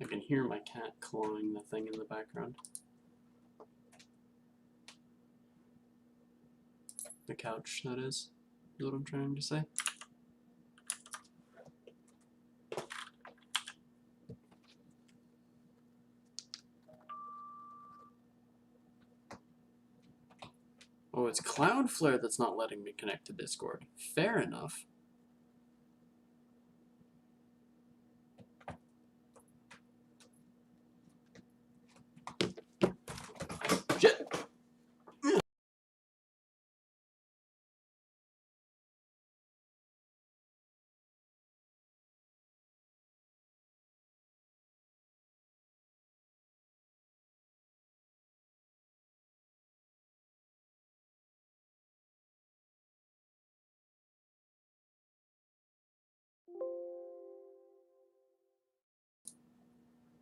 I can hear my cat clawing the thing in the background. The couch, that is what I'm trying to say. Oh, it's Cloudflare that's not letting me connect to Discord. Fair enough. Shit!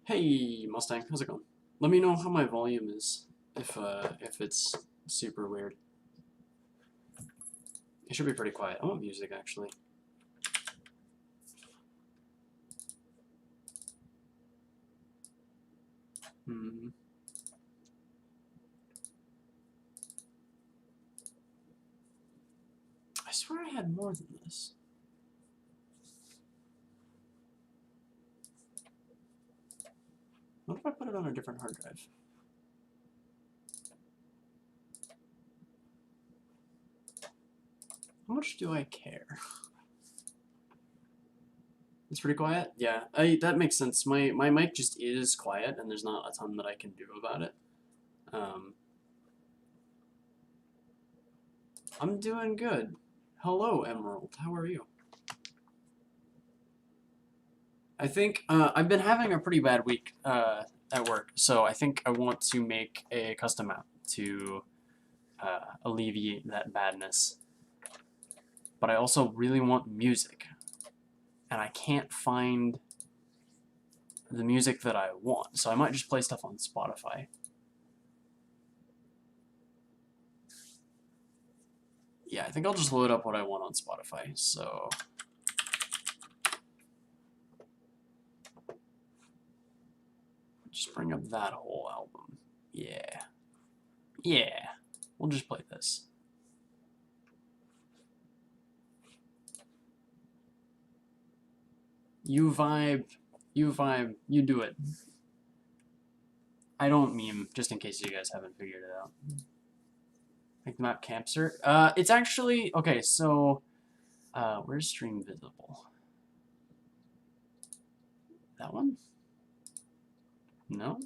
Hey, Mustang, how's it going? Let me know how my volume is, if it's super weird. It should be pretty quiet. I want music, actually. I swear I had more than this. What if I put it on a different hard drive? How much do I care? It's pretty quiet? Yeah, that makes sense. My mic just is quiet, and there's not a ton that I can do about it. I'm doing good. Hello, Emerald. How are you? I think I've been having a pretty bad week at work, so I think I want to make a custom app to alleviate that badness. But I also really want music, and I can't find the music that I want, so I might just play stuff on Spotify. Yeah, I think I'll just load up what I want on Spotify, so... just bring up that whole album. Yeah. Yeah. We'll just play this. You vibe. You vibe. You do it. I don't meme, just in case you guys haven't figured it out. Like the map Campster. It's actually... okay, so... where's stream visible? That one? No?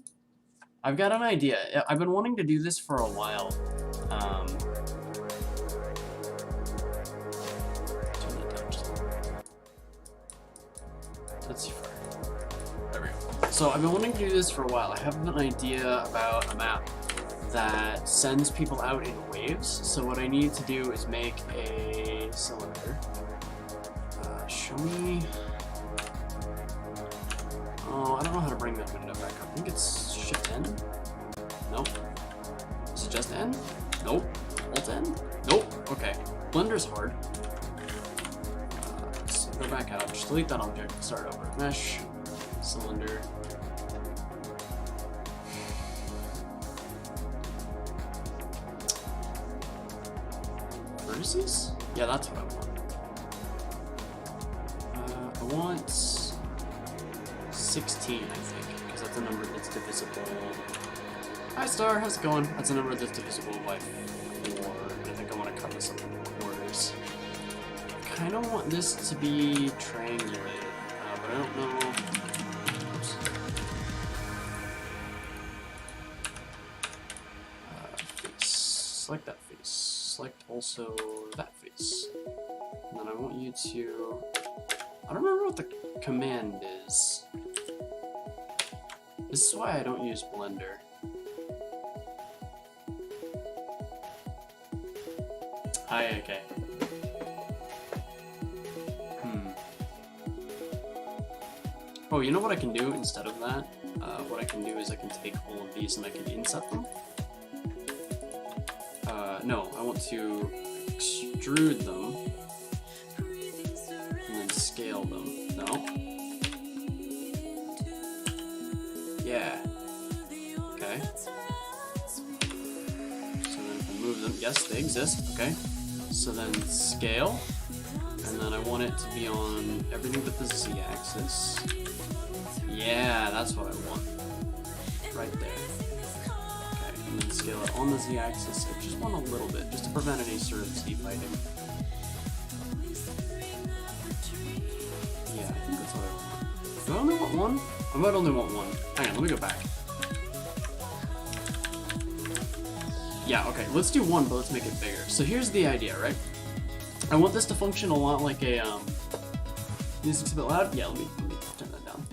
I've got an idea. I've been wanting to do this for a while. Let's see. There we go. So I've been wanting to do this for a while. I have an idea about a map that sends people out in waves. So what I need to do is make a cylinder. Show me... oh, I don't know how to bring that window back up. I think it's Shift N. Nope. Is it just N? Nope. Alt N? Nope. Okay. Blender's hard. So go back out. Just delete that object. Start over. Mesh. Cylinder. Vertices? Yeah, that's what I want. I want 16, I think, because that's a number that's divisible. Hi, Star, how's it going? That's a number that's divisible by 4. I think I want to cut this up into quarters. I kind of want this to be triangulated, but I don't know. Oops. Face. Select that face. Select also that face. And then I want you to... I don't remember what the command is. This is why I don't use Blender. Okay. Oh, you know what I can do instead of that? What I can do is I can take all of these and I can inset them. No, I want to extrude them and then scale them. No? them. Yes, they exist. Okay. So then scale. And then I want it to be on everything but the z-axis. Yeah, that's what I want. Right there. Okay, and then scale it on the z-axis. I just want a little bit, just to prevent any sort of z-fighting. Yeah, I think that's what I want. Do I only want one? I might only want one. Hang on, let me go back. Yeah, okay, let's do one, but let's make it bigger. So here's the idea, right? I want this to function a lot like a, music's a bit loud? Yeah, let me turn that down.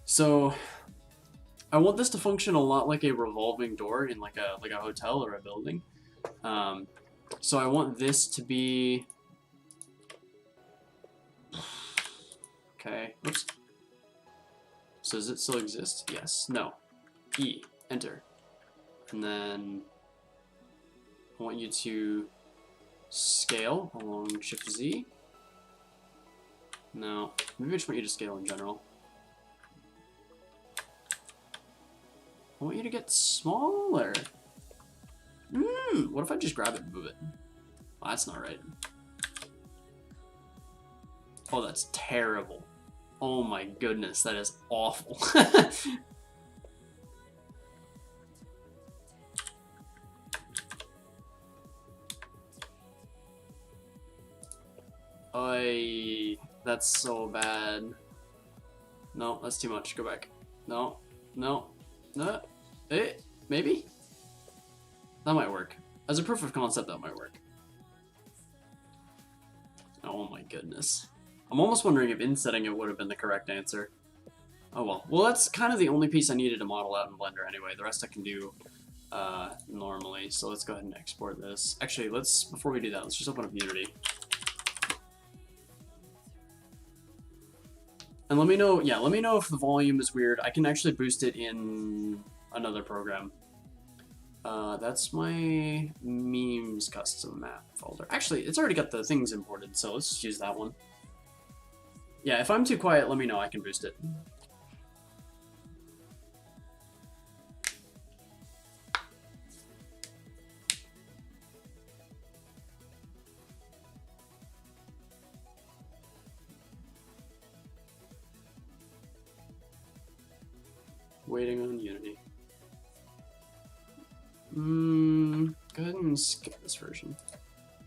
So, I want this to function a lot like a revolving door in like a hotel or a building. So I want this to be... Okay, oops. So does it still exist? Yes, no. E, enter. And then I want you to scale along Shift Z. No, maybe I just want you to scale in general. I want you to get smaller. What if I just grab it and move it? Oh, that's not right. Oh, that's terrible. Oh my goodness, that is awful. That's so bad. No, that's too much. Go back. No, no, no. Maybe? That might work. As a proof of concept, that might work. Oh my goodness. I'm almost wondering if insetting it would have been the correct answer. Oh well. Well, that's kind of the only piece I needed to model out in Blender anyway. The rest I can do normally. So let's go ahead and export this. Actually, before we do that, let's just open up Unity. And let me know, yeah, let me know if the volume is weird. I can actually boost it in another program. That's my memes custom map folder. Actually, it's already got the things imported, so let's just use that one. Yeah, if I'm too quiet, let me know, I can boost it. Waiting on Unity. Go ahead and skip this version.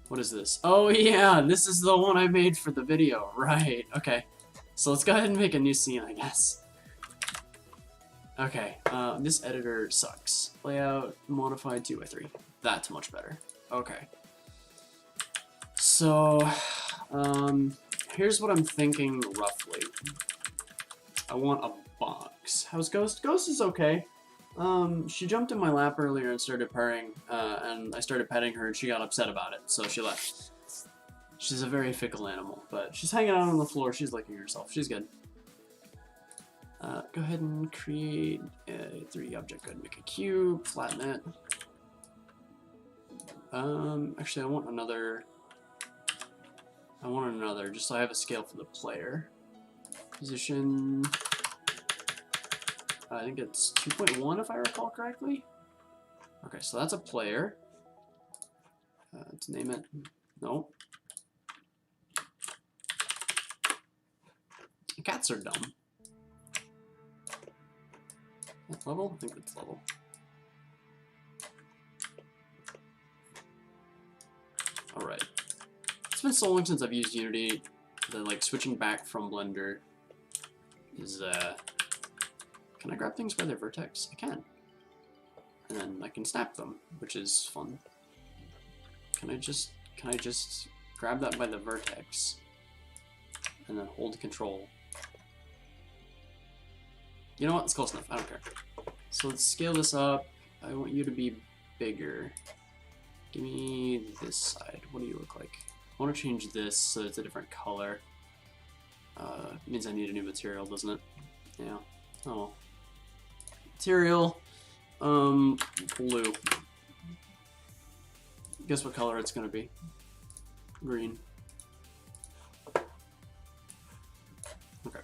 What is this? Oh yeah, this is the one I made for the video. Right, okay. So let's go ahead and make a new scene, I guess. Okay, this editor sucks. Layout, modified 2x3. That's much better. Okay. So, here's what I'm thinking roughly. I want a box. How's Ghost? Ghost is okay. She jumped in my lap earlier and started purring, and I started petting her and she got upset about it, so she left. She's a very fickle animal, but she's hanging out on the floor, she's licking herself, she's good. Go ahead and create a 3D object, go ahead and make a cube, flatten it. Actually I want another, just so I have a scale for the player. Position, I think it's 2.1 if I recall correctly. Okay, so that's a player. Let's name it. No. Cats are dumb. That level? I think that's level. Alright. It's been so long since I've used Unity that like switching back from Blender is can I grab things by their vertex? I can. And then I can snap them, which is fun. Can I just grab that by the vertex and then hold control? You know what? It's close enough. I don't care. So let's scale this up. I want you to be bigger. Give me this side. What do you look like? I want to change this so it's a different color. It means I need a new material, doesn't it? Yeah. Oh well. Material. Blue. Guess what color it's gonna be? Green. Okay.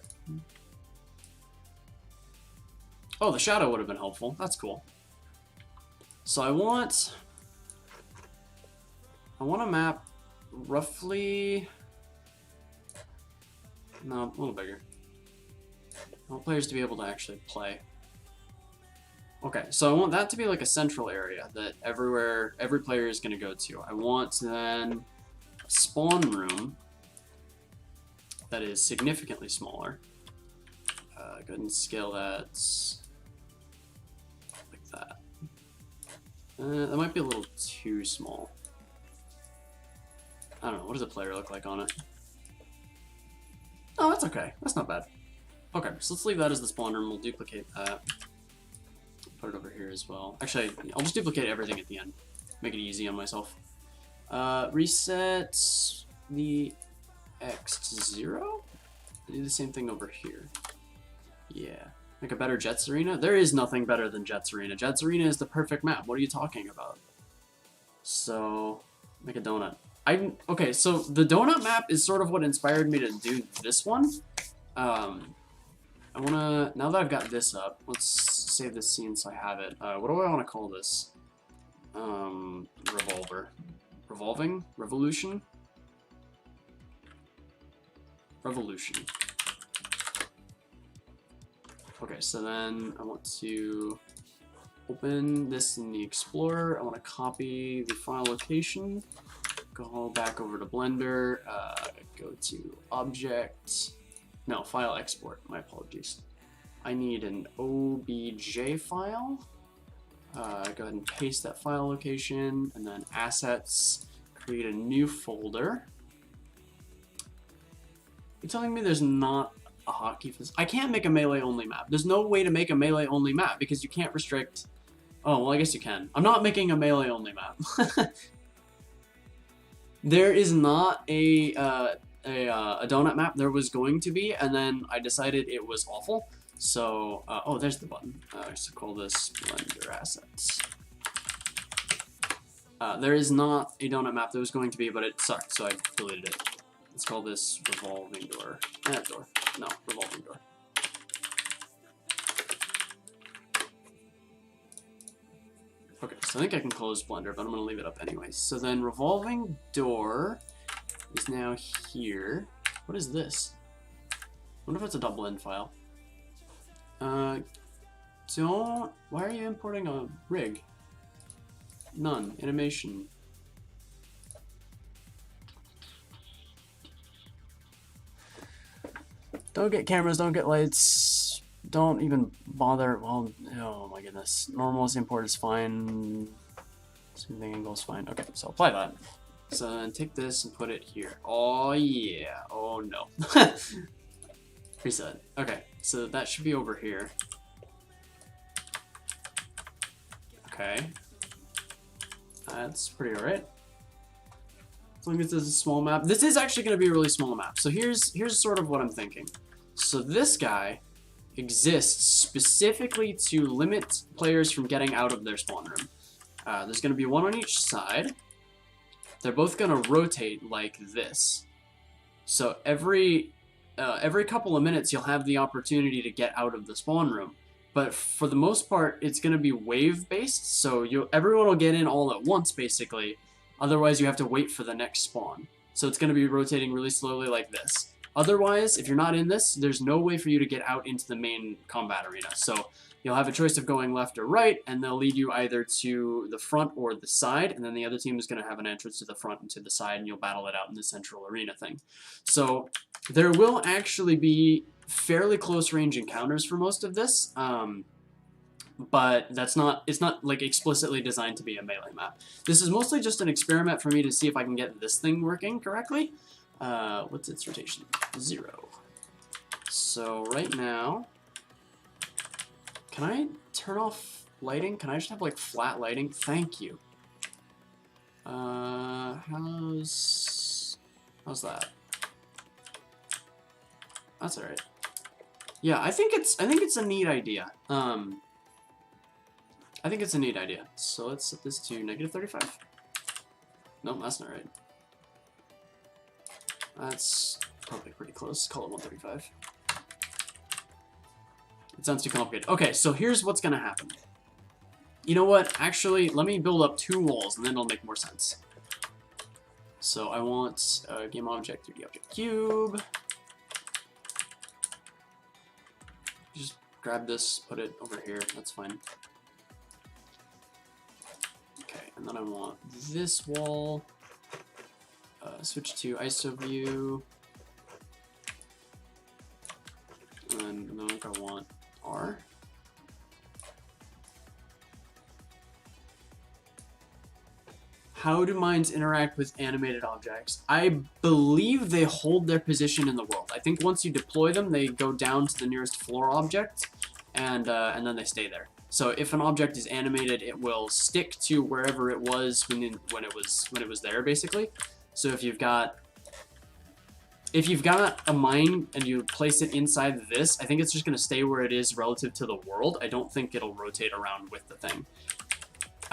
Oh, the shadow would have been helpful. That's cool. So I want a map roughly, no, a little bigger. I want players to be able to actually play. Okay, so I want that to be like a central area that every player is going to go to. I want then a spawn room that is significantly smaller. Go ahead and scale that like that. That might be a little too small. I don't know, what does a player look like on it? Oh, that's okay. That's not bad. Okay, so let's leave that as the spawn room. We'll duplicate that. Put it over here as well. Actually, I'll just duplicate everything at the end. Make it easy on myself. Reset the X to 0. Do the same thing over here. Yeah. Make a better Jets Arena? There is nothing better than Jets Arena. Jets Arena is the perfect map. What are you talking about? So, make a donut. Okay, so the donut map is sort of what inspired me to do this one. I wanna, now that I've got this up, let's save this scene so I have it. What do I want to call this? Revolver. Revolving? Revolution? Revolution. Okay, so then I want to open this in the Explorer. I want to copy the file location. Go back over to Blender. Go to Object. No, File Export. My apologies. I need an OBJ file. Go ahead and paste that file location, and then Assets. Create a new folder. You're telling me there's not a hotkey for this? I can't make a melee-only map. There's no way to make a melee-only map because you can't restrict... Oh, well, I guess you can. I'm not making a melee-only map. There is not a donut map. There was going to be, and then I decided it was awful. So, oh, there's the button. So call this Blender Assets. There is not a donut map. There was going to be, but it sucked, so I deleted it. Let's call this revolving door. Door. No, revolving door. Okay, so I think I can close Blender, but I'm going to leave it up anyways. So then revolving door is now here. What is this? I wonder if it's a .blend file. Why are you importing a rig? None. Animation. Don't get cameras, don't get lights, don't even bother. Well, oh my goodness. Normalist import is fine. Smoothing angle is fine. Okay, so apply that. So then take this and put it here. Oh yeah. Oh no. Reset. Okay, so that should be over here. Okay. That's pretty alright. As long as this is a small map. This is actually going to be a really small map. So here's sort of what I'm thinking. So this guy exists specifically to limit players from getting out of their spawn room. There's going to be one on each side. They're both going to rotate like this. So every couple of minutes you'll have the opportunity to get out of the spawn room. But for the most part, it's going to be wave based. So everyone will get in all at once basically. Otherwise, you have to wait for the next spawn. So it's going to be rotating really slowly like this. Otherwise, if you're not in this, there's no way for you to get out into the main combat arena. So you'll have a choice of going left or right, and they'll lead you either to the front or the side, and then the other team is going to have an entrance to the front and to the side, and you'll battle it out in the central arena thing. So there will actually be fairly close range encounters for most of this. But it's not like explicitly designed to be a melee map. This is mostly just an experiment for me to see if I can get this thing working correctly. What's its rotation? 0. So right now, can I turn off lighting? Can I just have like flat lighting? Thank you. How's that? That's all right. Yeah, I think it's a neat idea. I think it's a neat idea. So let's set this to -35. Nope, that's not right. That's probably pretty close. Call it 135. It sounds too complicated. Okay, so here's what's gonna happen. You know what? Actually, let me build up 2 walls, and then it'll make more sense. So I want game object, 3D object cube. Just grab this, put it over here. That's fine. Okay, and then I want this wall. Switch to ISO view. And then I want R. How do mines interact with animated objects? I believe they hold their position in the world. I think once you deploy them, they go down to the nearest floor object, and then they stay there. So if an object is animated, it will stick to wherever it was when it was there, basically. So if you've got a mine and you place it inside this, I think it's just going to stay where it is relative to the world. I don't think it'll rotate around with the thing.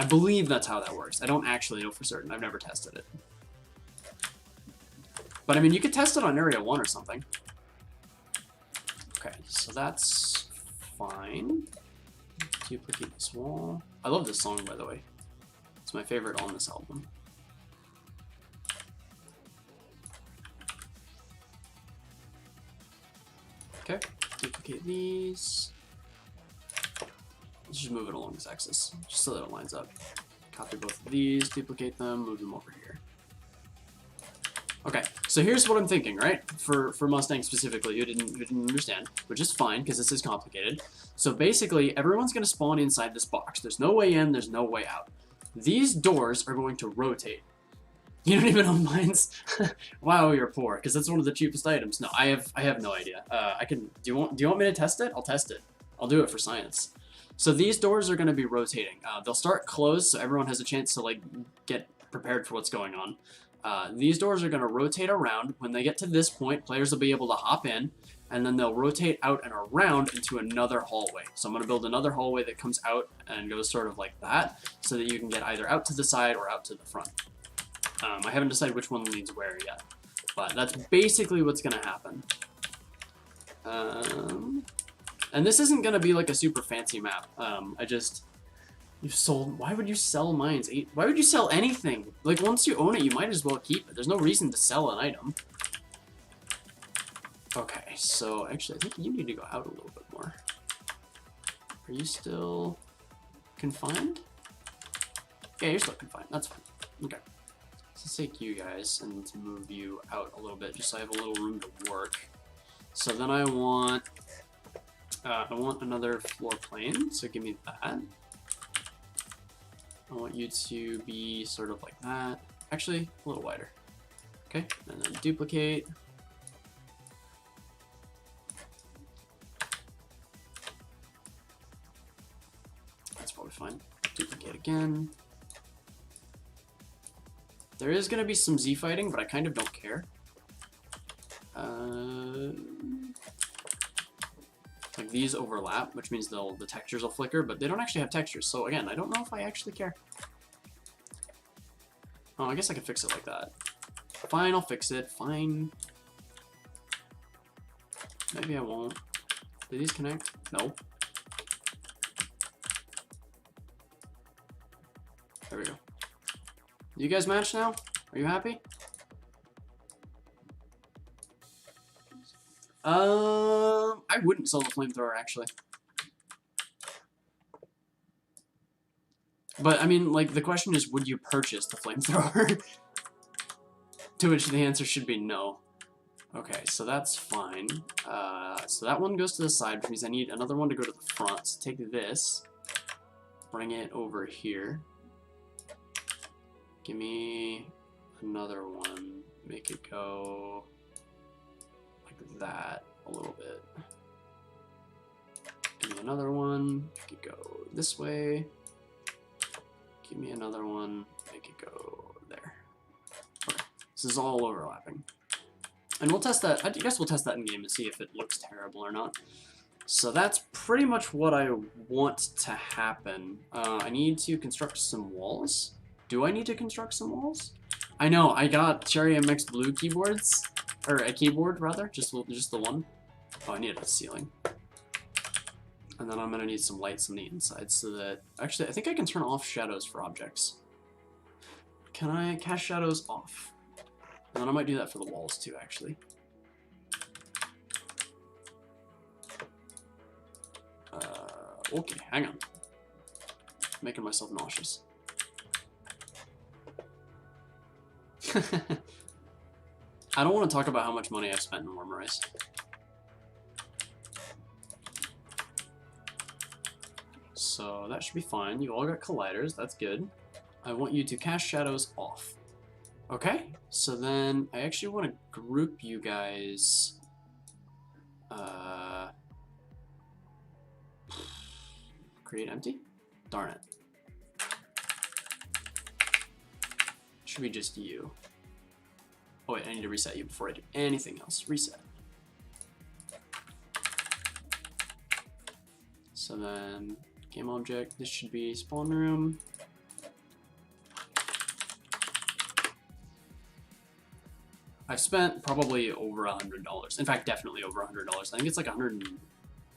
I believe that's how that works. I don't actually know for certain. I've never tested it. But I mean, you could test it on Area 1 or something. Okay, so that's fine. Duplicate this wall. I love this song, by the way. It's my favorite on this album. Okay, duplicate these. Let's just move it along this axis, just so that it lines up. Copy both of these, duplicate them, move them over here. Okay, so here's what I'm thinking, right? For Mustang specifically, you didn't understand, which is fine, because this is complicated. So basically, everyone's going to spawn inside this box. There's no way in, there's no way out. These doors are going to rotate. You don't even own mines? Wow, you're poor, because that's one of the cheapest items. No, I have no idea. Do you want me to test it? I'll test it. I'll do it for science. So these doors are going to be rotating. They'll start closed, so everyone has a chance to like get prepared for what's going on. These doors are going to rotate around. When they get to this point, players will be able to hop in, and then they'll rotate out and around into another hallway. So I'm going to build another hallway that comes out and goes sort of like that, so that you can get either out to the side or out to the front. I haven't decided which one leads where yet, but that's basically what's going to happen. And this isn't going to be like a super fancy map. You've sold, why would you sell mines? Why would you sell anything? Like, once you own it, you might as well keep it. There's no reason to sell an item. Okay, so actually, I think you need to go out a little bit more. Are you still confined? Yeah, you're still confined. That's fine. Okay. Let's take you guys and to move you out a little bit, just so I have a little room to work. So then I want another floor plane, so give me that. I want you to be sort of like that. Actually, a little wider. Okay, and then duplicate. That's probably fine. Duplicate again. There is going to be some Z fighting, but I kind of don't care. Like these overlap, which means the textures will flicker, but they don't actually have textures. So again, I don't know if I actually care. Oh, I guess I can fix it like that. Fine, I'll fix it. Fine. Maybe I won't. Do these connect? No. There we go. You guys match now? Are you happy? I wouldn't sell the flamethrower, actually. But, I mean, like, the question is, would you purchase the flamethrower? To which the answer should be no. Okay, so that's fine. So that one goes to the side, which means I need another one to go to the front. So take this, bring it over here. Give me another one. Make it go like that a little bit. Give me another one. Make it go this way. Give me another one. Make it go there. Okay. This is all overlapping. And we'll test that. I guess we'll test that in game and see if it looks terrible or not. So that's pretty much what I want to happen. I need to construct some walls. Do I need to construct some walls? I know, I got Cherry MX Blue keyboards. Or a keyboard, rather. Just the one. Oh, I needed a ceiling. And then I'm going to need some lights on the inside so that... Actually, I think I can turn off shadows for objects. Can I cast shadows off? And then I might do that for the walls too, actually. Okay, hang on. Making myself nauseous. I don't want to talk about how much money I've spent in Warmerise. So that should be fine. You all got colliders, that's good. I want you to cast shadows off. Okay, so then I actually want to group you guys. Create empty? Darn it. Should be just you. Oh wait, I need to reset you before I do anything else. Reset. So then, game object, this should be spawn room. I've spent probably over $100. In fact, definitely over $100. I think it's like 100 and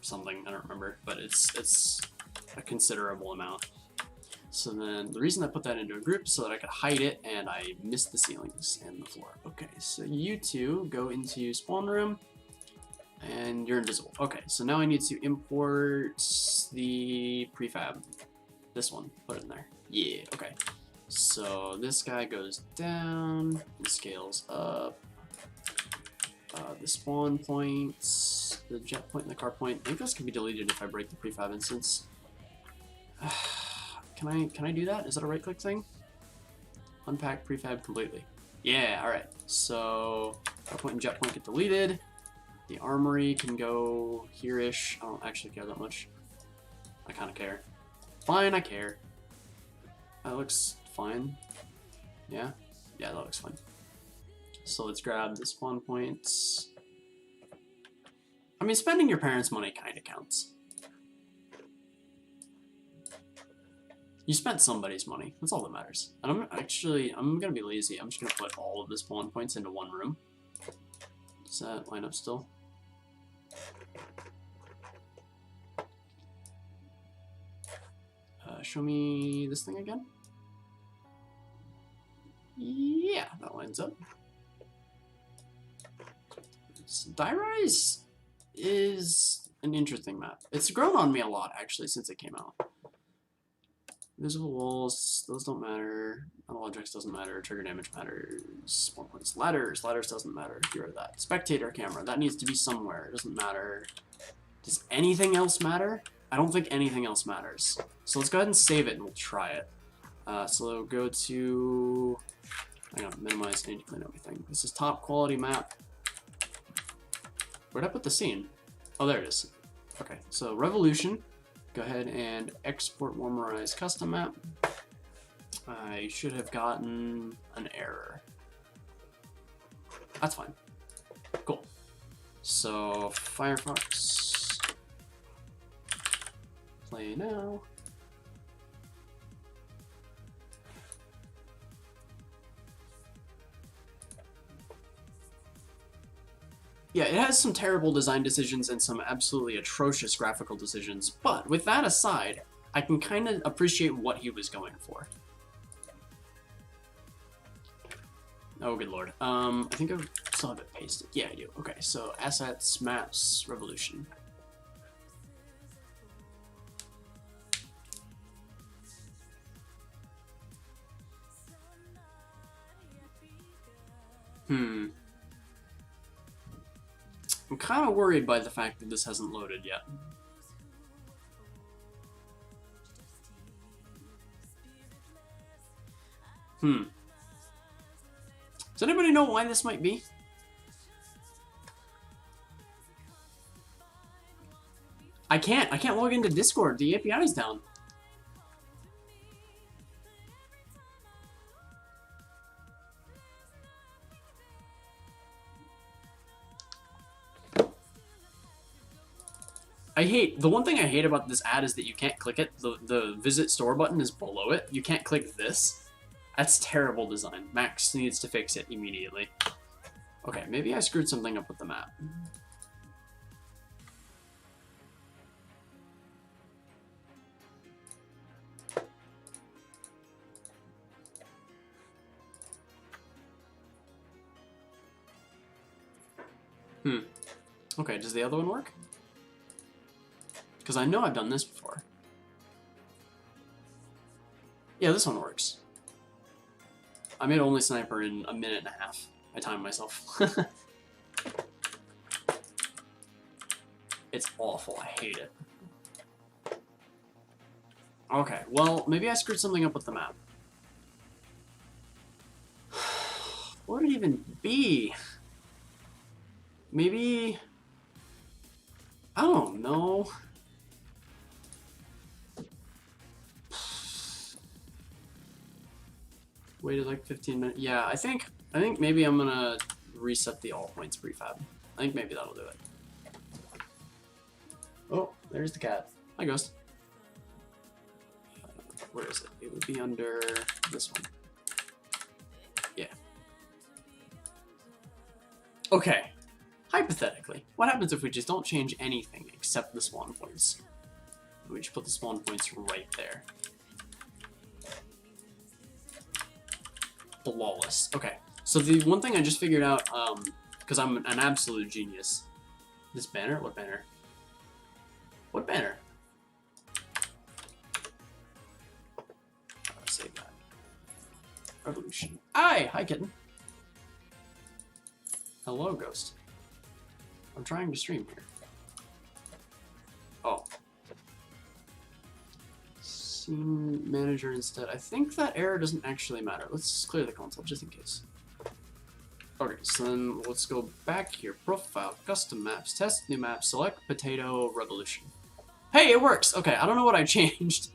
something, I don't remember, but it's a considerable amount. So then the reason I put that into a group is so that I could hide it and I missed the ceilings and the floor. Okay, so you two go into spawn room and you're invisible. Okay, so now I need to import the prefab. This one, put it in there. Yeah, okay. So this guy goes down and scales up. The spawn points, the jet point, and the car point. I think this can be deleted if I break the prefab instance. Can I do that? Is that a right click thing? Unpack prefab completely. Yeah, alright. So car point and jet point get deleted. The armory can go here-ish. I don't actually care that much. I kinda care. Fine, I care. That looks fine. Yeah? Yeah, that looks fine. So let's grab the spawn points. I mean, spending your parents' money kind of counts. You spent somebody's money. That's all that matters. And I'm gonna be lazy. I'm just gonna put all of the spawn points into one room. Does that line up still? Show me this thing again. Yeah, that lines up. Warmerise is an interesting map. It's grown on me a lot, actually, since it came out. Visible walls, those don't matter. Metal objects doesn't matter. Trigger damage matters. Spawn points. Ladders doesn't matter. Get rid of that. Spectator camera, that needs to be somewhere. It doesn't matter. Does anything else matter? I don't think anything else matters. So let's go ahead and save it and we'll try it. So go to... Hang on, minimize, I need to clean everything. This is top quality map. Where'd I put the scene? Oh, there it is. Okay, so Revolution. Go ahead and export Warmerise custom map. I should have gotten an error. That's fine. Cool. So Firefox. Play now. Yeah, it has some terrible design decisions and some absolutely atrocious graphical decisions, but with that aside, I can kind of appreciate what he was going for. Oh, good lord. I think I still have it pasted. Yeah, I do. Okay, so assets, maps, revolution. I'm kind of worried by the fact that this hasn't loaded yet. Does anybody know why this might be? I can't log into Discord. The API is down. The one thing I hate about this ad is that you can't click it. The visit store button is below it. You can't click this. That's terrible design. Max needs to fix it immediately. Okay, maybe I screwed something up with the map. Okay, does the other one work? Because I know I've done this before. Yeah, this one works. I made only sniper in a minute and a half. I timed myself. It's awful. I hate it. Okay, well, maybe I screwed something up with the map. What would it even be? Maybe... I don't know. Waited like 15 minutes. Yeah, I think maybe I'm gonna reset the all points prefab. I think maybe that'll do it. Oh, there's the cat. Hi, Ghost. Where is it? It would be under this one. Yeah. Okay. Hypothetically, what happens if we just don't change anything except the spawn points? We just put the spawn points right there. Flawless. Okay. So the one thing I just figured out, because I'm an absolute genius. This banner? What banner? What banner? I'll save that. Revolution. Hi, kitten. Hello, Ghost. I'm trying to stream here. Oh. Scene manager instead. I think that error doesn't actually matter. Let's clear the console just in case. Okay, so then let's go back here. Profile, custom maps, test new map, select potato, revolution. Hey, it works! Okay, I don't know what I changed.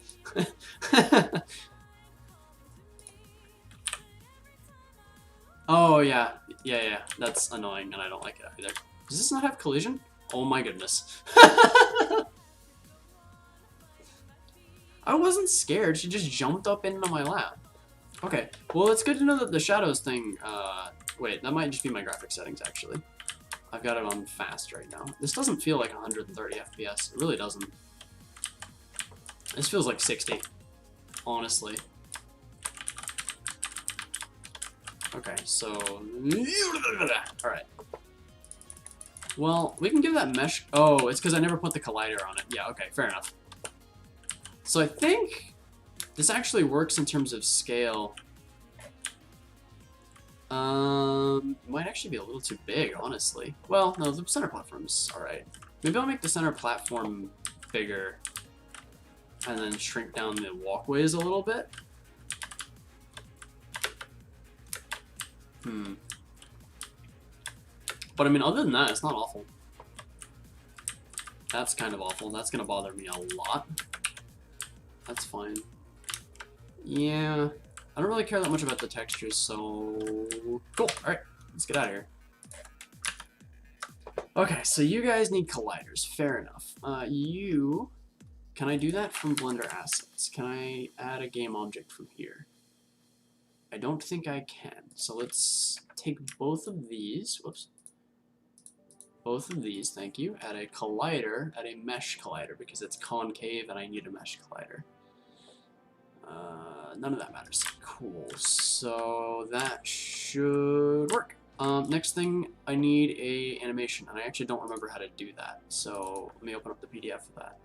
Oh, yeah. Yeah, that's annoying, and I don't like it either. Does this not have collision? Oh my goodness. I wasn't scared, she just jumped up into my lap. Okay, well it's good to know that the shadows thing, wait, that might just be my graphic settings actually. I've got it on fast right now. This doesn't feel like 130 FPS, it really doesn't. This feels like 60, honestly. Okay, so... Alright. Well, we can give that mesh... Oh, it's because I never put the collider on it. Yeah, okay, fair enough. So I think this actually works in terms of scale. Might actually be a little too big, honestly. Well, no, the center platform's alright. Maybe I'll make the center platform bigger and then shrink down the walkways a little bit. But I mean, other than that, it's not awful. That's kind of awful. That's gonna bother me a lot. That's fine. Yeah, I don't really care that much about the textures, so... Cool, alright, let's get out of here. Okay, so you guys need colliders, fair enough. Can I do that from Blender Assets? Can I add a game object from here? I don't think I can, so let's take both of these, whoops. Both of these, thank you, add a collider, add a mesh collider, because it's concave and I need a mesh collider. None of that matters. Cool, so that should work. Next thing, I need a animation, and I actually don't remember how to do that, so let me open up the PDF of that.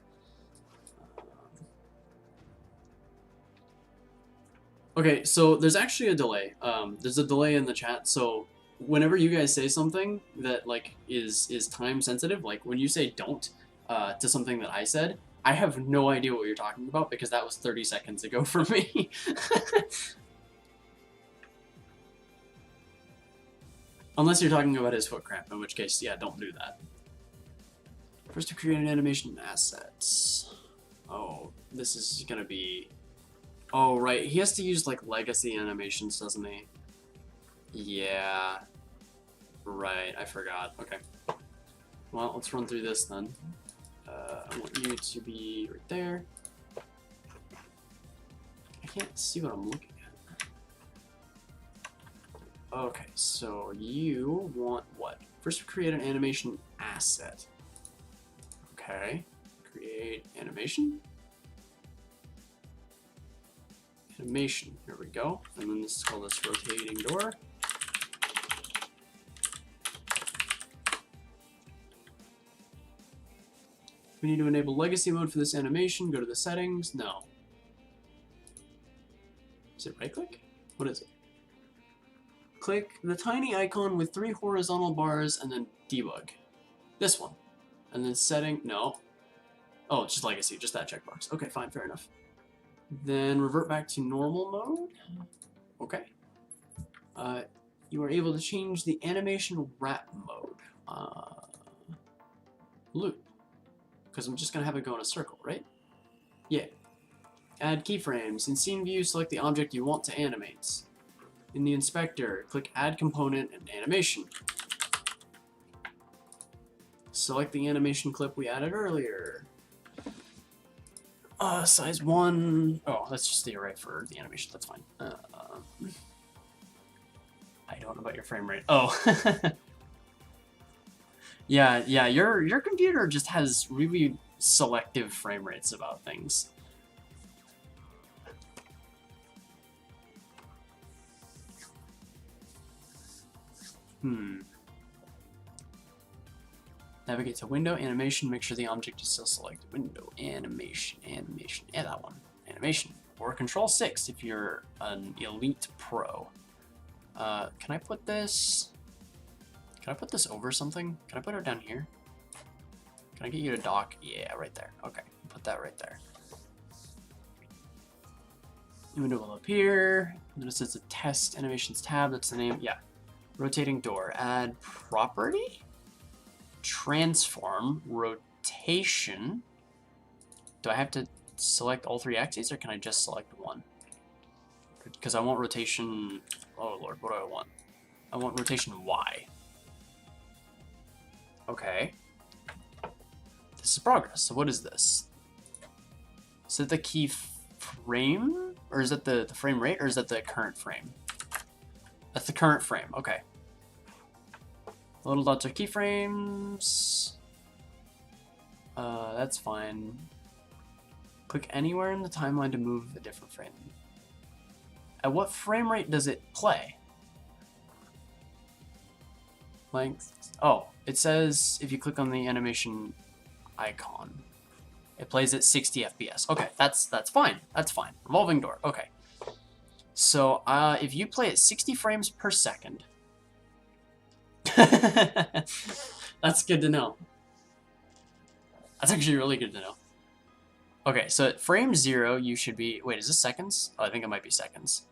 Okay, so there's actually a delay. There's a delay in the chat, so whenever you guys say something that like is time sensitive, like when you say don't to something that I said, I have no idea what you're talking about because that was 30 seconds ago for me. Unless you're talking about his foot cramp, in which case, yeah, don't do that. First to create an animation assets. Oh, this is gonna be... Oh, right, he has to use like legacy animations, doesn't he? Yeah. Right, I forgot. Okay. Well, let's run through this then. I want you to be right there. I can't see what I'm looking at. Okay, so you want what? First, create an animation asset. Okay. Create animation. Animation. Here we go. And then let's call this rotating door. We need to enable legacy mode for this animation. Go to the settings. No. Is it right click? What is it? Click the tiny icon with 3 horizontal bars and then debug. This one. And then setting, no. Oh, it's just legacy, just that checkbox. Okay, fine, fair enough. Then revert back to normal mode. Okay. You are able to change the animation wrap mode. Loop. Because I'm just going to have it go in a circle, right? Yeah. Add keyframes. In scene view, select the object you want to animate. In the inspector, click add component and animation. Select the animation clip we added earlier. Size 1. Oh, that's just the array for the animation. That's fine. I don't know about your frame rate. Oh. yeah, your computer just has really selective frame rates about things. Navigate to window, animation, make sure the object is still selected. Window, animation, yeah, that one. Animation. Or Control 6 if you're an elite pro. Can I put this over something? Can I put it down here? Can I get you to dock? Yeah, right there. Okay, put that right there. Window will appear. Notice it's a test animations tab. That's the name. Yeah. Rotating door. Add property. Transform. Rotation. Do I have to select all 3 axes or can I just select one? Because I want rotation. Oh lord, what do I want? I want rotation Y. Okay. This is progress. So what is this? Is it the key frame? Or is it the frame rate? Or is that the current frame? That's the current frame. Okay. Little dots are keyframes. That's fine. Click anywhere in the timeline to move a different frame. At what frame rate does it play? Length. Oh, it says if you click on the animation icon, it plays at 60 FPS. Okay, that's fine. That's fine. Revolving door. Okay. So if you play at 60 frames per second, that's good to know. That's actually really good to know. Okay, so at frame 0, you should be... Wait, is this seconds? Oh, I think it might be seconds.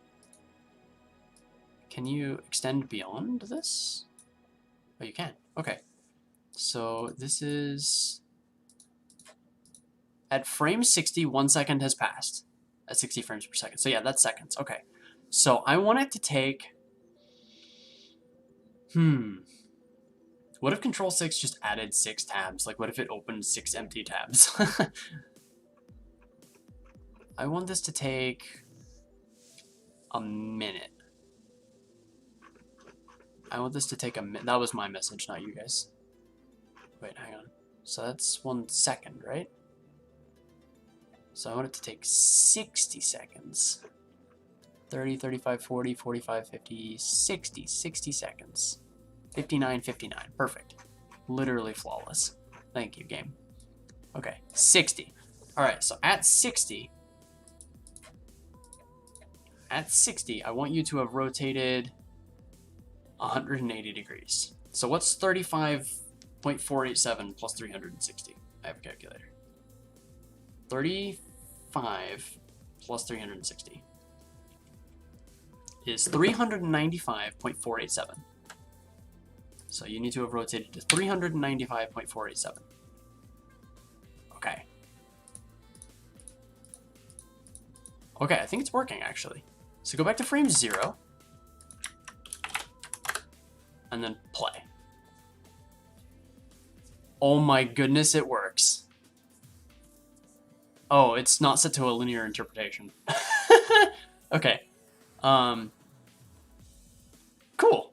Can you extend beyond this? Oh, you can. Okay. So this is... At frame 60, 1 second has passed. At 60 frames per second. So yeah, that's seconds. Okay. So I want it to take... What if Control 6 just added 6 tabs? Like, what if it opened 6 empty tabs? I want this to take a minute. I want this to take a minute. That was my message, not you guys. Wait, hang on. So that's 1 second, right? So I want it to take 60 seconds. 30, 35, 40, 45, 50, 60. 60 seconds. 59, 59. Perfect. Literally flawless. Thank you, game. Okay, 60. Alright, so at 60... At 60, I want you to have rotated 180 degrees. So what's 35.487 plus 360? I have a calculator. 35 plus 360 is 395.487. So you need to have rotated to 395.487. Okay. Okay, I think it's working actually. So go back to frame 0. And then play. Oh my goodness, it works. Oh, it's not set to a linear interpretation. Okay. Cool.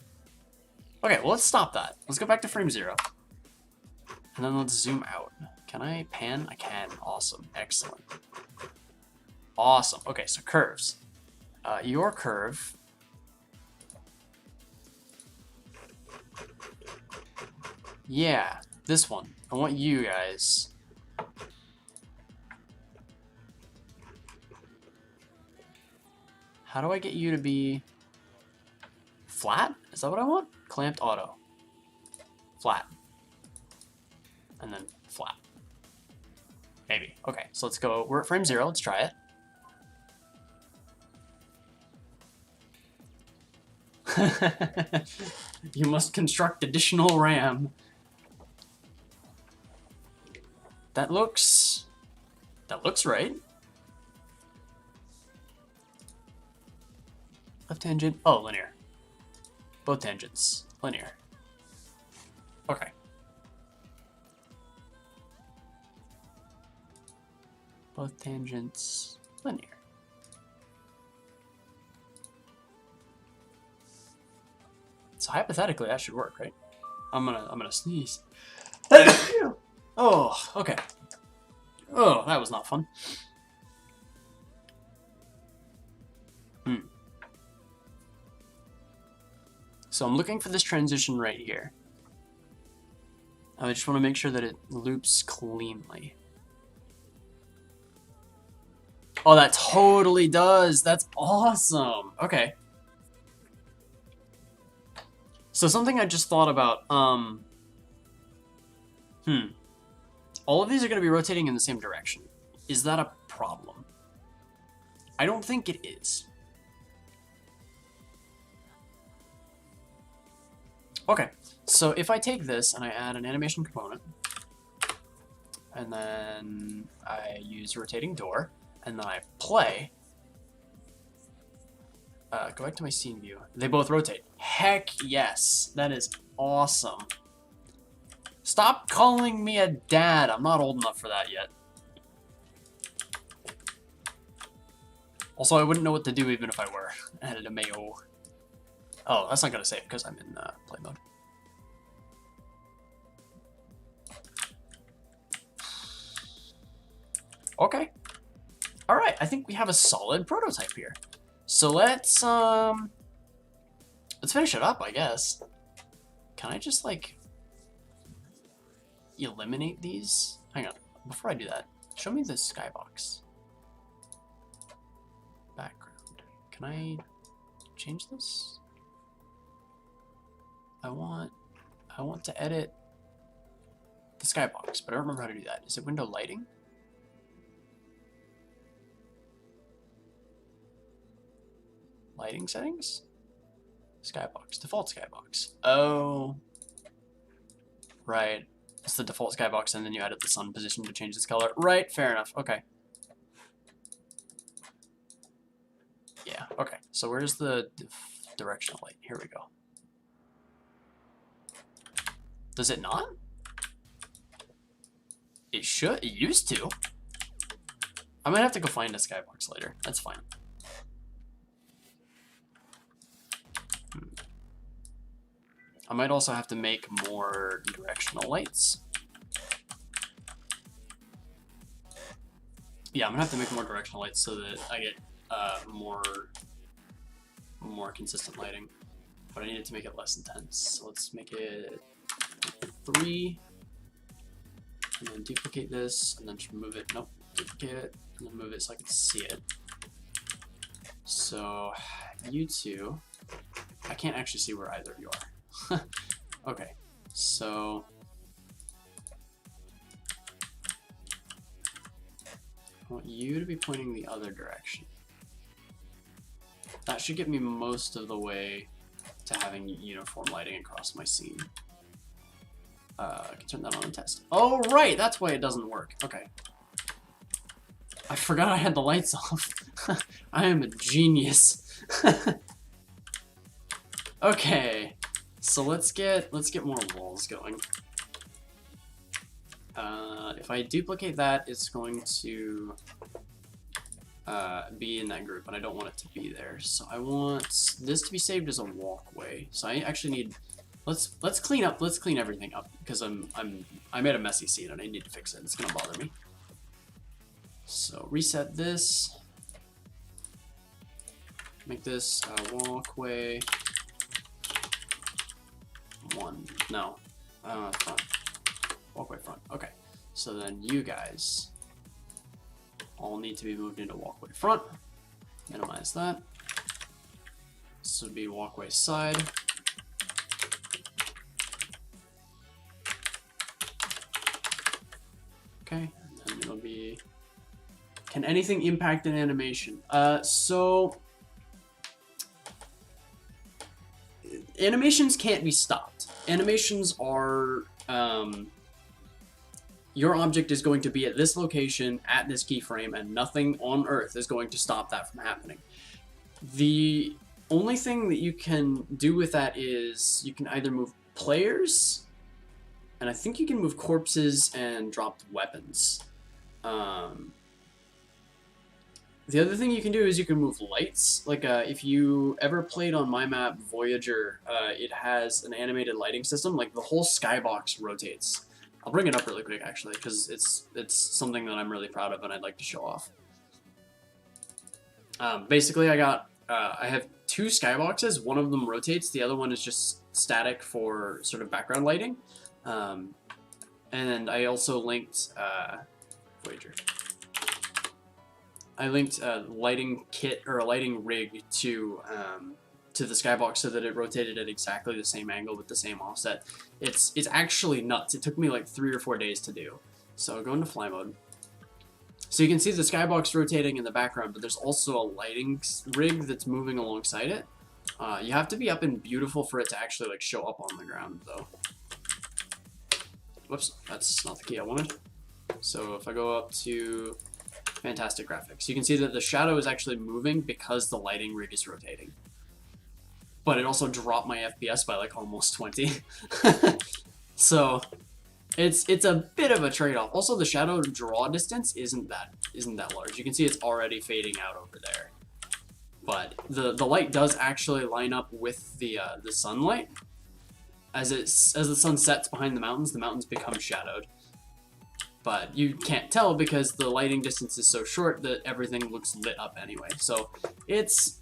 Okay, well, let's stop that. Let's go back to frame 0. And then let's zoom out. Can I pan? I can. Awesome. Excellent. Awesome. Okay, so curves. Your curve. Yeah, this one. I want you guys How do I get you to be flat? Is that what I want? Clamped auto. Flat. And then flat. Maybe. Okay, so let's go. We're at frame 0. Let's try it. You must construct additional RAM. That looks right. Left tangent. Oh, linear. Both tangents. Linear. Okay. Both tangents. Linear. So hypothetically, that should work, right? I'm gonna sneeze. Oh, okay. Oh, that was not fun. So I'm looking for this transition right here. I just want to make sure that it loops cleanly. Oh, that totally does. That's awesome. Okay. So something I just thought about, all of these are going to be rotating in the same direction. Is that a problem? I don't think it is. Okay, so if I take this and I add an animation component, and then I use rotating door, and then I play, go back to my scene view. They both rotate. Heck yes, that is awesome. Stop calling me a dad. I'm not old enough for that yet. Also, I wouldn't know what to do even if I were. I added a mayo. Oh, that's not gonna save because I'm in play mode. Okay. All right, I think we have a solid prototype here. So let's finish it up, I guess. Can I just like eliminate these? Hang on, before I do that, show me the skybox. Background. Can I change this? I want to edit the skybox, but I don't remember how to do that. Is it window lighting? Lighting settings? Skybox. Default skybox. Oh. Right. It's the default skybox, and then you edit the sun position to change its color. Right, fair enough. Okay. Yeah, okay. So where's the directional light? Here we go. Does it not? It should. It used to. I might have to go find a skybox later. That's fine. I might also have to make more directional lights. Yeah, I'm gonna have to make more directional lights so that I get more consistent lighting. But I needed to make it less intense. So let's make it 3, and then duplicate this, and then just move it. Nope, duplicate it, and then move it so I can see it. So you two, I can't actually see where either of you are. Okay, so I want you to be pointing the other direction. That should get me most of the way to having uniform lighting across my scene. I can turn that on and test. Oh, right, that's why it doesn't work. Okay. I forgot I had the lights off. I am a genius. Okay. So let's get more walls going. If I duplicate that, it's going to be in that group, and I don't want it to be there. So I want this to be saved as a walkway. So I actually need. Let's clean everything up because I made a messy scene and I need to fix it. It's gonna bother me. So reset this. Make this a walkway. 1. No. Front. Walkway front. Okay. So then you guys all need to be moved into walkway front. Minimize that. This would be walkway side. Okay, and then it'll be, can anything impact an animation? So animations can't be stopped. Animations are, your object is going to be at this location, at this keyframe, and nothing on Earth is going to stop that from happening. The only thing that you can do with that is you can either move players, and I think you can move corpses and dropped weapons. The other thing you can do is you can move lights. Like if you ever played on my map Voyager, it has an animated lighting system. Like the whole skybox rotates. I'll bring it up really quick actually, because it's something that I'm really proud of and I'd like to show off. Basically, I have two skyboxes. One of them rotates. The other one is just static for sort of background lighting. And I also linked Voyager. I linked a lighting kit or a lighting rig to the skybox so that it rotated at exactly the same angle with the same offset. It's actually nuts. It took me like 3 or 4 days to do. So go into fly mode. So you can see the skybox rotating in the background, but there's also a lighting rig that's moving alongside it. You have to be up in beautiful for it to actually like show up on the ground though. Whoops, that's not the key I wanted. So if I go up to fantastic graphics, you can see that the shadow is actually moving because the lighting rig is rotating. But it also dropped my FPS by like almost 20. So it's a bit of a trade-off. Also, the shadow draw distance isn't that large. You can see it's already fading out over there. But the light does actually line up with the sunlight. As the sun sets behind the mountains become shadowed. But you can't tell because the lighting distance is so short that everything looks lit up anyway. So it's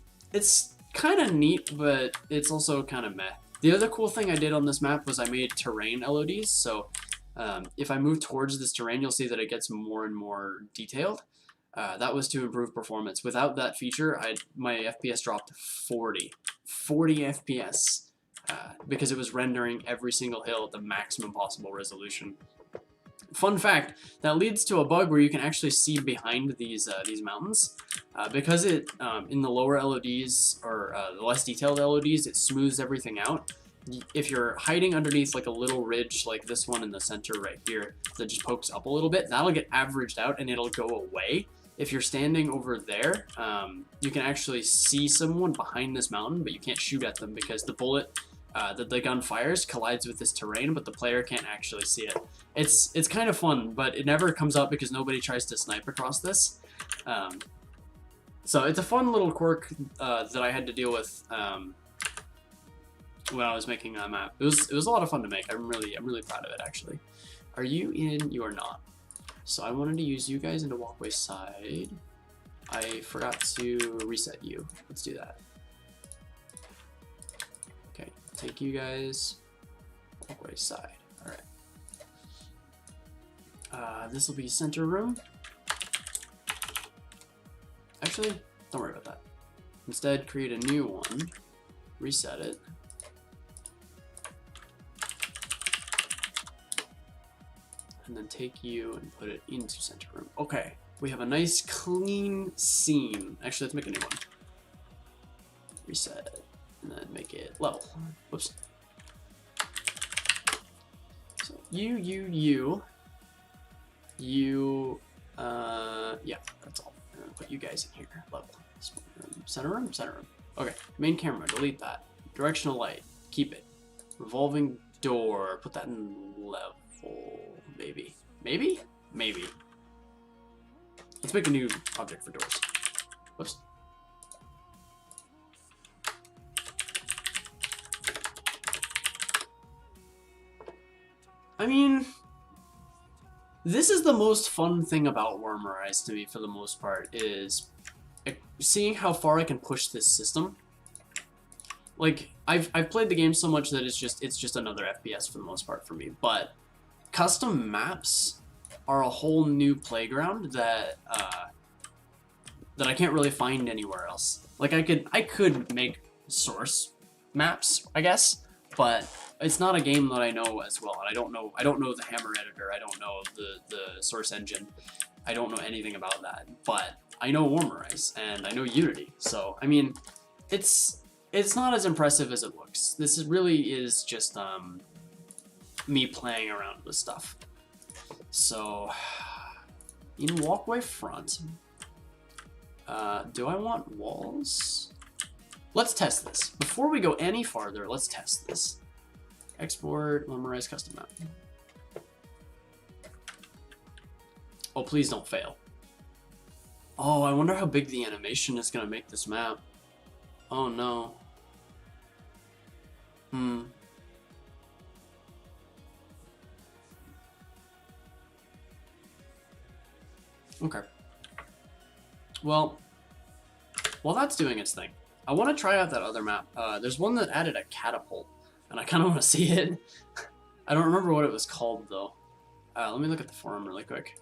kind of neat, but it's also kind of meh. The other cool thing I did on this map was I made terrain LODs. So if I move towards this terrain, you'll see that it gets more and more detailed. That was to improve performance. Without that feature, my FPS dropped 40 FPS because it was rendering every single hill at the maximum possible resolution. Fun fact, that leads to a bug where you can actually see behind these mountains. Because it in the lower LODs or the less detailed LODs, it smooths everything out. If you're hiding underneath like a little ridge like this one in the center right here that just pokes up a little bit, that'll get averaged out and it'll go away. If you're standing over there, you can actually see someone behind this mountain, but you can't shoot at them because the bullet that the gun fires collides with this terrain, but the player can't actually see it. It's kind of fun, but it never comes up because nobody tries to snipe across this. So it's a fun little quirk that I had to deal with when I was making that map. It was a lot of fun to make. I'm really proud of it actually. Are you in? You are not. So I wanted to use you guys into walkway side. I forgot to reset you. Let's do that. Okay, take you guys walkway side. All right. This will be center room. Actually, don't worry about that. Instead, create a new one, reset it. And then take you and put it into center room. Okay, we have a nice clean scene. Actually, let's make a new one. Reset it, and then make it level. Whoops. So yeah, that's all. I'm gonna put you guys in here. Level. Center room. Okay, main camera, delete that. Directional light, keep it. Revolving door, put that in level. Maybe? Let's make a new object for doors. Whoops. I mean, this is the most fun thing about Warmerise to me for the most part, is seeing how far I can push this system. Like, I've played the game so much that it's just another FPS for the most part for me, but custom maps are a whole new playground that that I can't really find anywhere else. Like I could make source maps, I guess, but it's not a game that I know as well. And I don't know the Hammer editor. I don't know the source engine. I don't know anything about that. But I know Warmerise and I know Unity. So I mean, it's not as impressive as it looks. This really is just me playing around with stuff. So in walkway front, do I want walls? Let's test this. Before we go any farther, let's test this. Export Warmerise custom map. Oh, please don't fail. Oh, I wonder how big the animation is gonna make this map. Oh no. Okay. Well, while that's doing its thing, I want to try out that other map. There's one that added a catapult, and I kind of want to see it. I don't remember what it was called, though. Let me look at the forum really quick.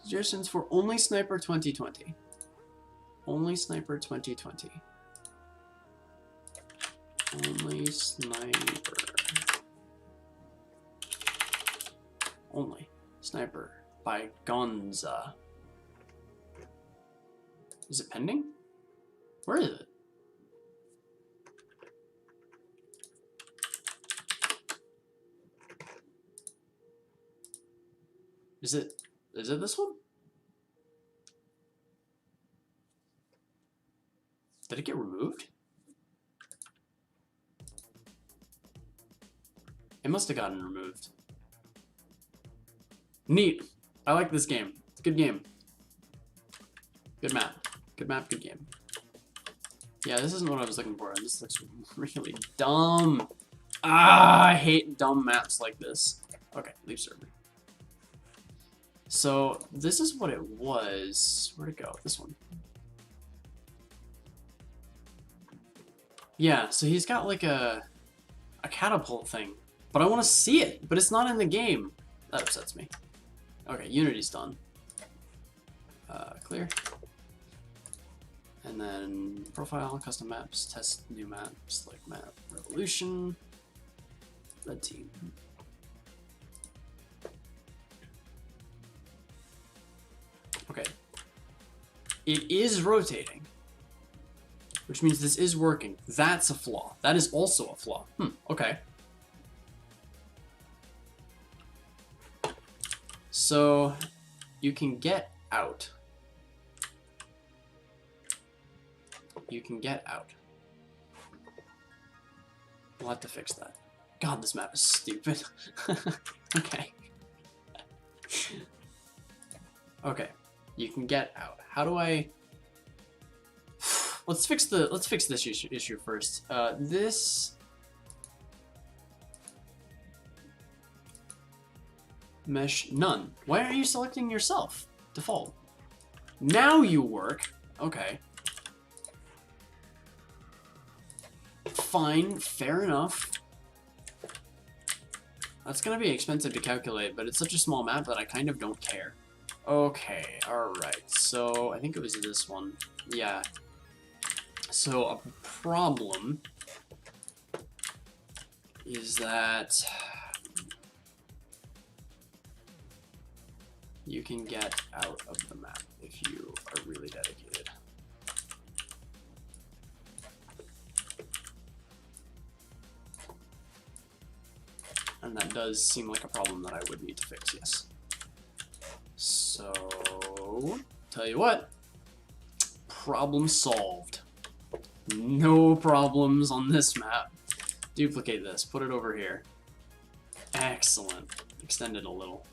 Suggestions for Only Sniper 2020. Only Sniper 2020. Only Sniper. Only Sniper by Gonza. Is it pending? Where is it? Is it this one? Did it get removed? It must have gotten removed. Neat. I like this game. It's a good game. Good map. Good map, good game. Yeah, this isn't what I was looking for. This looks really dumb. Ah, I hate dumb maps like this. Okay, leave server. So, this is what it was. Where'd it go? This one. Yeah, so he's got like a catapult thing. But I want to see it, but it's not in the game. That upsets me. Okay, Unity's done. Clear. And then profile, custom maps, test new map, select map, revolution, red team. Okay. It is rotating, which means this is working. That's a flaw. That is also a flaw. Okay. So you can get out. You can get out. We'll have to fix that. God, this map is stupid. Okay. Okay. You can get out. How do I... Let's fix this issue first. This mesh none. Why are you selecting yourself? Default. Now you work. Okay. Fine, fair enough. That's gonna be expensive to calculate, but it's such a small map that I kind of don't care. Okay, alright, so I think it was this one. Yeah. So a problem is that you can get out of the map if you are really dedicated. And that does seem like a problem that I would need to fix, yes. So, tell you what, problem solved. No problems on this map. Duplicate this, put it over here. Excellent. Extend it a little.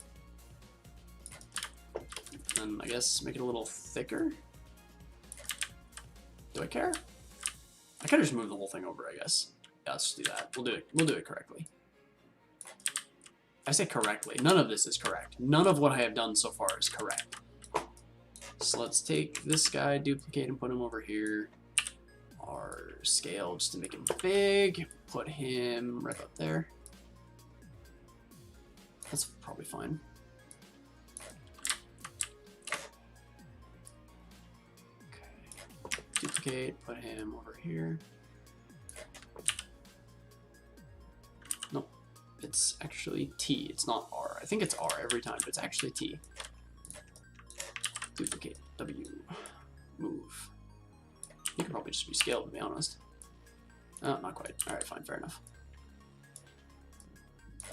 And I guess make it a little thicker. Do I care? I could just move the whole thing over, I guess. Yeah, let's do that. We'll do it correctly. I say correctly. None of this is correct. None of what I have done so far is correct. So let's take this guy, duplicate and put him over here. Our scale just to make him big. Put him right up there. That's probably fine. duplicate, put him over here. Nope, it's actually T, it's not R. I think it's R every time, but it's actually T. Duplicate, W, move. You could probably just be scaled, to be honest. Oh, not quite. Alright, fine, fair enough.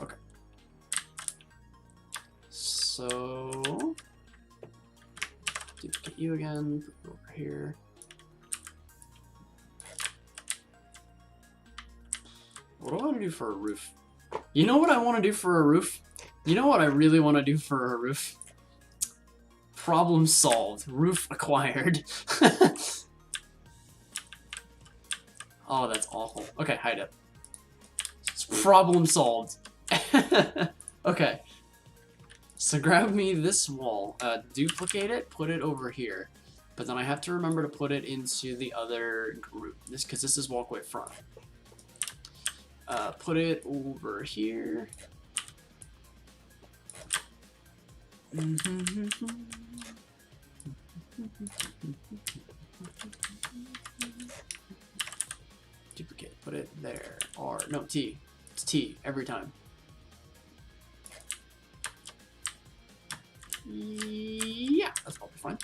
Okay. So, duplicate you again, put you over here. What do I want to do for a roof? You know what I want to do for a roof? You know what I really want to do for a roof? Problem solved. Roof acquired. Oh, that's awful. Okay, hide it. It's problem solved. Okay. So grab me this wall, duplicate it, put it over here. But then I have to remember to put it into the other group. Because this is walkway front. Put it over here. Duplicate, put it there. R, no, T. It's T every time. Yeah, that's probably fine.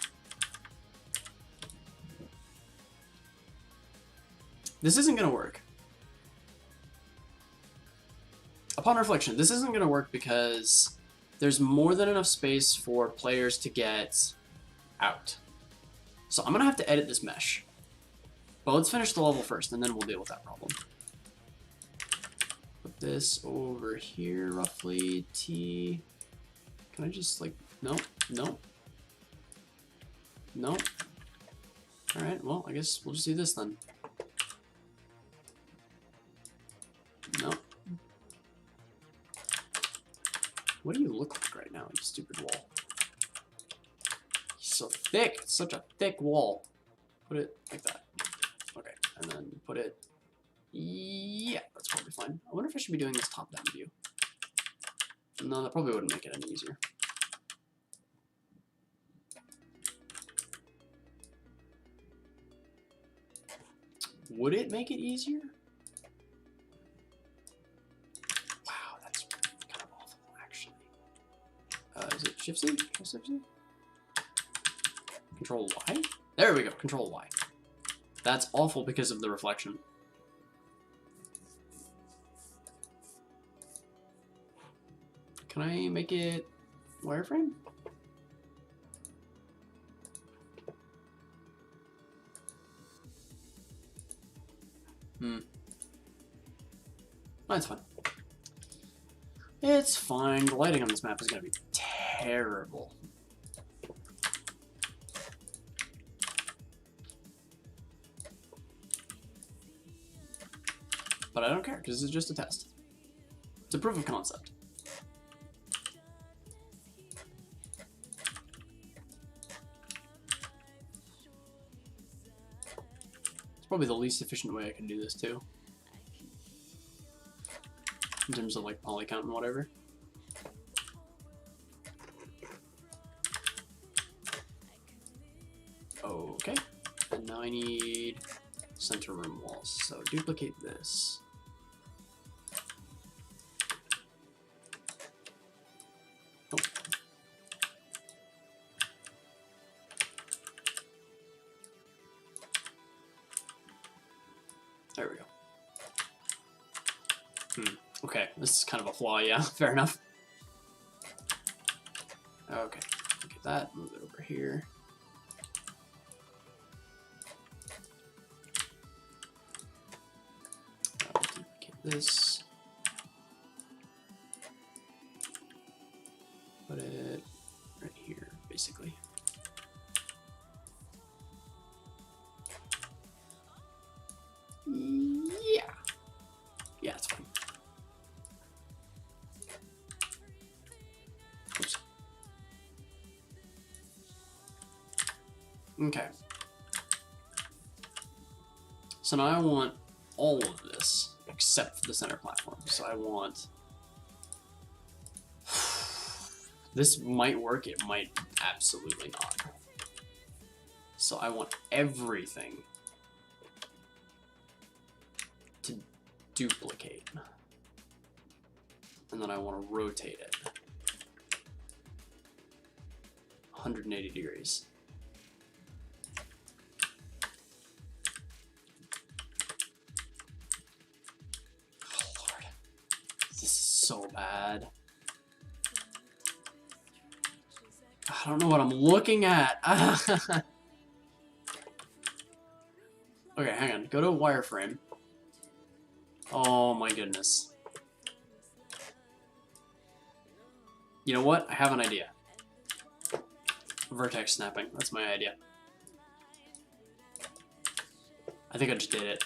This isn't gonna work. Upon reflection, this isn't gonna work because there's more than enough space for players to get out. So I'm gonna have to edit this mesh. But let's finish the level first, and then we'll deal with that problem. Put this over here, roughly. T. Can I just, like, no, no, no. Alright, well, I guess we'll just do this then. No. What do you look like right now, you stupid wall? He's so thick. It's such a thick wall. Put it like that. Okay, and then put it... Yeah, that's probably fine. I wonder if I should be doing this top-down view. No, that probably wouldn't make it any easier. Would it make it easier? Wow, that's kind of awful, actually. Is it Shift C? Shift C? Control Y? There we go, Control Y. That's awful because of the reflection. Can I make it wireframe? That's fine. It's fine. The lighting on this map is going to be terrible. But I don't care, because this is just a test. It's a proof of concept. It's probably the least efficient way I can do this, too. In terms of, like, poly count and whatever. Okay. And now I need center room walls. So duplicate this. Oh. There we go. Okay, this is kind of a flaw, yeah, fair enough. Okay, look at that, move it over here. Duplicate this. Put it right here, basically. Yeah. Yeah, it's fine. Oops. Okay. So now I want all of this except for the center platform. So I want... This might work, it might absolutely not. So I want everything duplicate. And then I want to rotate it 180 degrees. Oh, Lord. This is so bad. I don't know what I'm looking at. Okay, hang on. Go to wireframe. Oh my goodness. You know what? I have an idea. Vertex snapping. That's my idea. I think I just did it.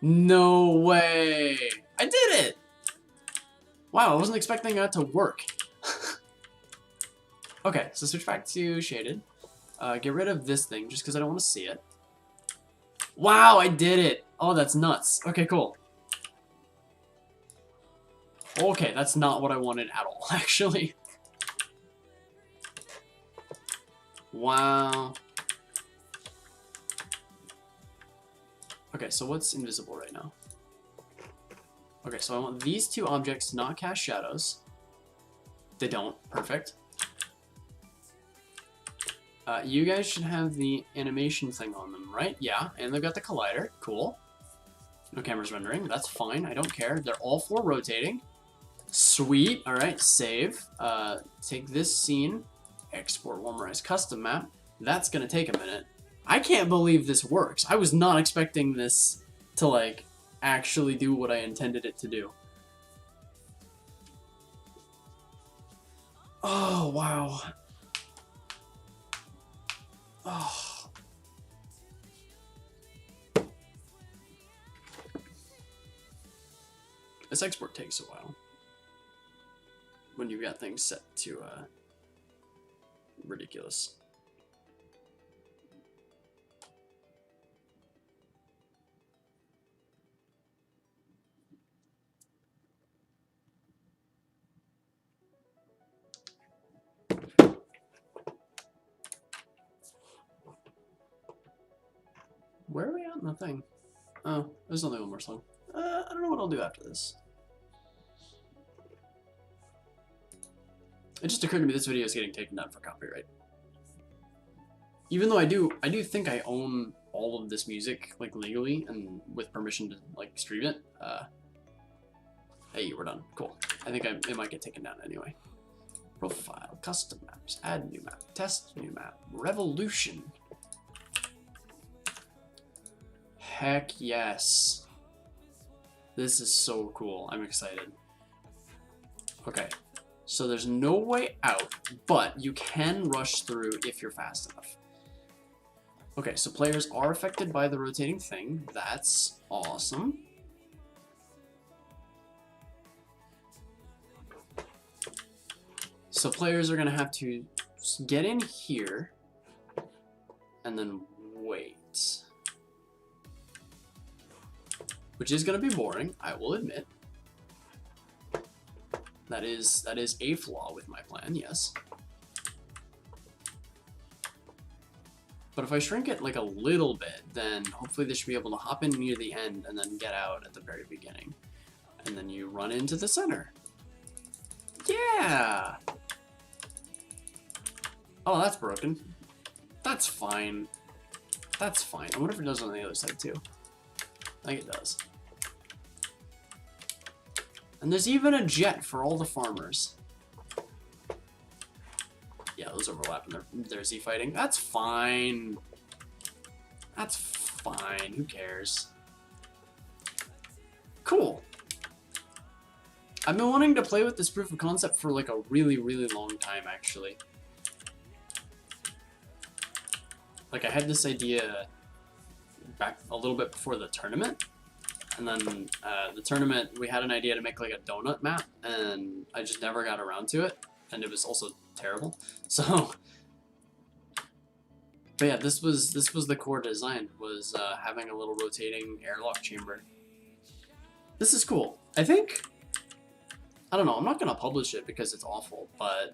No way! I did it! Wow, I wasn't expecting that to work. Okay, so switch back to shaded. Get rid of this thing just because I don't want to see it. Wow, I did it! Oh, that's nuts. Okay, cool. Okay, that's not what I wanted at all, actually. Wow. Okay, so what's invisible right now? Okay, so I want these two objects to not cast shadows. They don't. Perfect. You guys should have the animation thing on them, right? Yeah, and they've got the collider. Cool. No camera's rendering. That's fine. I don't care. They're all four rotating. Sweet. All right, save. Take this scene, export Warmerise custom map. That's gonna take a minute. I can't believe this works. I was not expecting this to like actually do what I intended it to do. Oh wow. Oh. This export takes a while when you've got things set to ridiculous. Where are we at in the thing? Oh, there's only one more song. I don't know what I'll do after this. It just occurred to me this video is getting taken down for copyright. Even though I do think I own all of this music like legally and with permission to like stream it. Hey, we're done. Cool. I think it might get taken down anyway. Profile, custom maps, add new map, test new map, revolution. Heck yes. This is so cool. I'm excited. Okay. So there's no way out, but you can rush through if you're fast enough. Okay, so players are affected by the rotating thing. That's awesome. So players are going to have to get in here and then wait. Which is going to be boring, I will admit. That is a flaw with my plan, yes. But if I shrink it like a little bit, then hopefully they should be able to hop in near the end and then get out at the very beginning. And then you run into the center. Yeah! Oh, that's broken. That's fine. That's fine. I wonder if it does on the other side too. I think it does. And there's even a jet for all the farmers. Yeah, those overlap and they're Z fighting. That's fine. That's fine. Who cares? Cool. I've been wanting to play with this proof of concept for like a really, really long time, actually. Like I had this idea back a little bit before the tournament. And then the tournament, we had an idea to make like a donut map, and I just never got around to it, and it was also terrible. So, but yeah, this was the core design, was having a little rotating airlock chamber. This is cool. I think, I don't know, I'm not gonna publish it because it's awful, but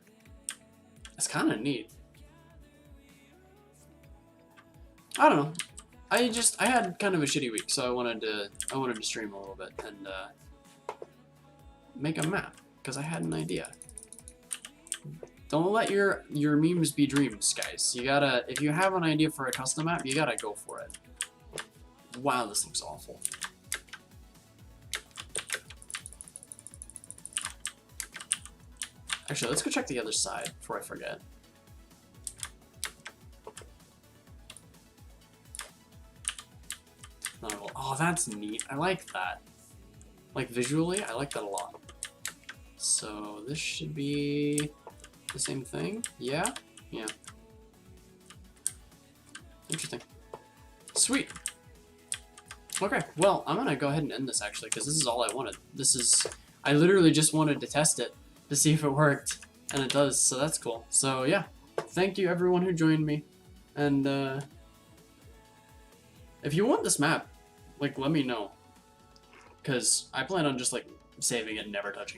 it's kind of neat. I don't know. I had kind of a shitty week, so I wanted to stream a little bit and make a map because I had an idea. Don't let your memes be dreams, guys. You gotta, if you have an idea for a custom map, you gotta go for it. Wow, this looks awful. Actually, let's go check the other side before I forget. Oh, that's neat. I like that. Like, visually, I like that a lot. So, this should be the same thing? Yeah? Yeah. Interesting. Sweet! Okay, well, I'm gonna go ahead and end this, actually, because this is all I wanted. I literally just wanted to test it to see if it worked, and it does, so that's cool. So, yeah. Thank you, everyone who joined me. And, if you want this map, like, let me know. Because I plan on just, like, saving it and never touching it.